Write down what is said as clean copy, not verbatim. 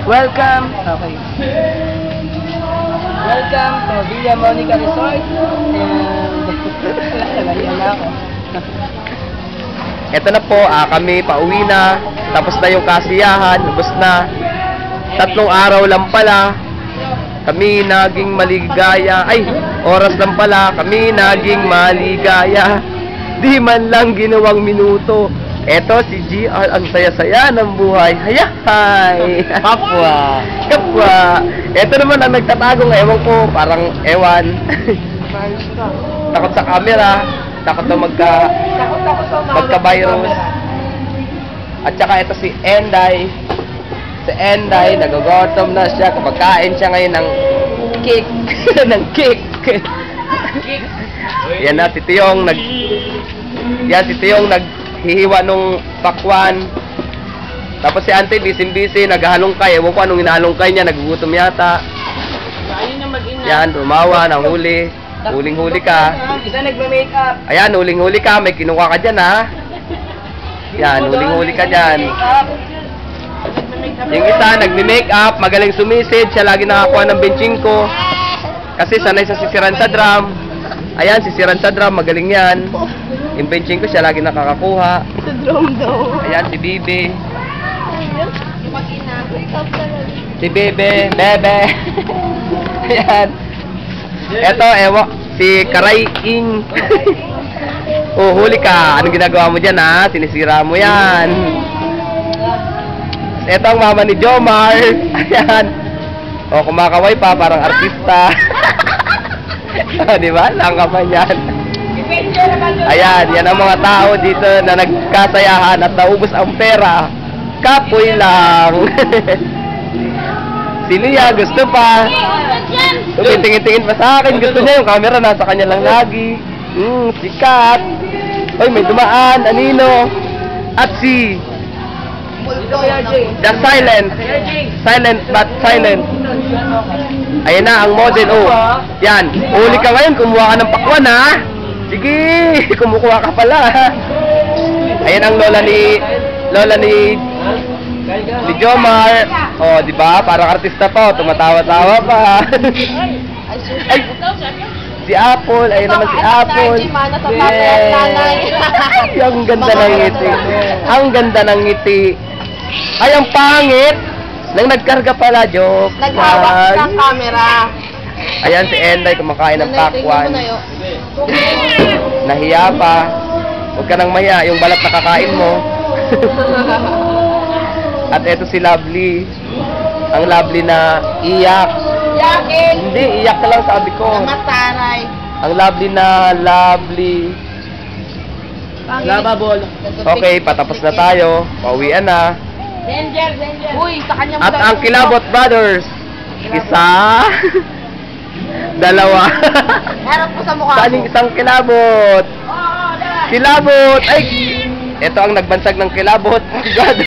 Welcome. Okay. Welcome to Villa Monica Resort. And nalayan na ako. Ito na po, kami pauwi na. Tapos na yung kasiyahan, lubos na. 3 araw lang pala kami naging maligaya. Ay, oras lang pala kami naging maligaya. Di man lang ginawang minuto. Eto si GR, ang saya-saya ng buhay. Hayahay! Kapwa! Kapwa! Eto naman ang nagtatago ng ewan ko, parang ewan. Takot sa camera, takot na magka-virus. At saka ito si Enday. Si Enday, nagugutom na siya. Kumakain siya ngayon ng cake. ng cake. Yan na, si Tiyong naghihiwa nung pakwan. Tapos si Auntie, busy-busy, naghahalongkay. Ewan ko anong inahalongkay niya, nagugutom yata. Yan, tumawa, nahuli. Huling-huli ka. Isa nagme-makeup. Ayan, huling-huli ka. May kinuha ka dyan, ha? Yan, huling-huli ka dyan. Yung isa, nagme-makeup, magaling sumisid. Siya lagi nakakuha ng benching ko. Kasi sanay sa sisiran sa drum. Ayan, sisiran sa drum, magaling yan. Yung benching ko, siya lagi nakakakuha. Sa drum daw. Ayan, si Bibi. Si Bebe, Bebe. Ayan. Eto, si Karay Ing. Oh, huli ka. Anong ginagawa mo dyan, ha? Sinisira mo yan. Eto ang mama ni Jomar. Ayan. O, kumakaway pa, parang artista. Di ba? Langkapan yan. Ayan, yan ang mga tao dito na nagkasayahan at naubos ang pera. Kapoy lang. Si Lia, gusto pa. Tumitingin-tingin pa sa akin. Gusto niya yung camera, nasa kanya lang lagi. Sikat. Oy, may dumaan. Anino? At si The Silent. Silent but silent. Ayan na ang model. Oh, yan. Uli ka ngayon. Kumuha ka ng pakwan, ha? Sige. Kumukuha ka pala. Ayan ang lola ni Jomar. Oh, di ba? Parang artista pa. Tumatawa-tawa pa. Ay, si Apple. Ayun naman si Apple. Yeah. Ang ganda ng ngiti. Ang ganda ng ngiti. Ay, ang pangit. Nang nagkarga pala, joke. Naghawak ng camera. Ayan si Enday kumakain ng pakwan. Nahiya pa. Huwag ka nang mahiya. Yung balat nakakain mo. At eto si Lovely. Ang Lovely na iyak. Yakin. Hindi, iyak ka lang sabi ko. Mataray. Ang Lovely na Lovely. Lavabol. Okay, patapos na tayo. Pauwian na. Danger. Uy, sa kanya mo At ang Kilabot Brothers. Isa. Dalawa. Harap ko sa mukha Saan yung isang kilabot? Kilabot! Ay! Ito ang nagbansag ng Kilabot.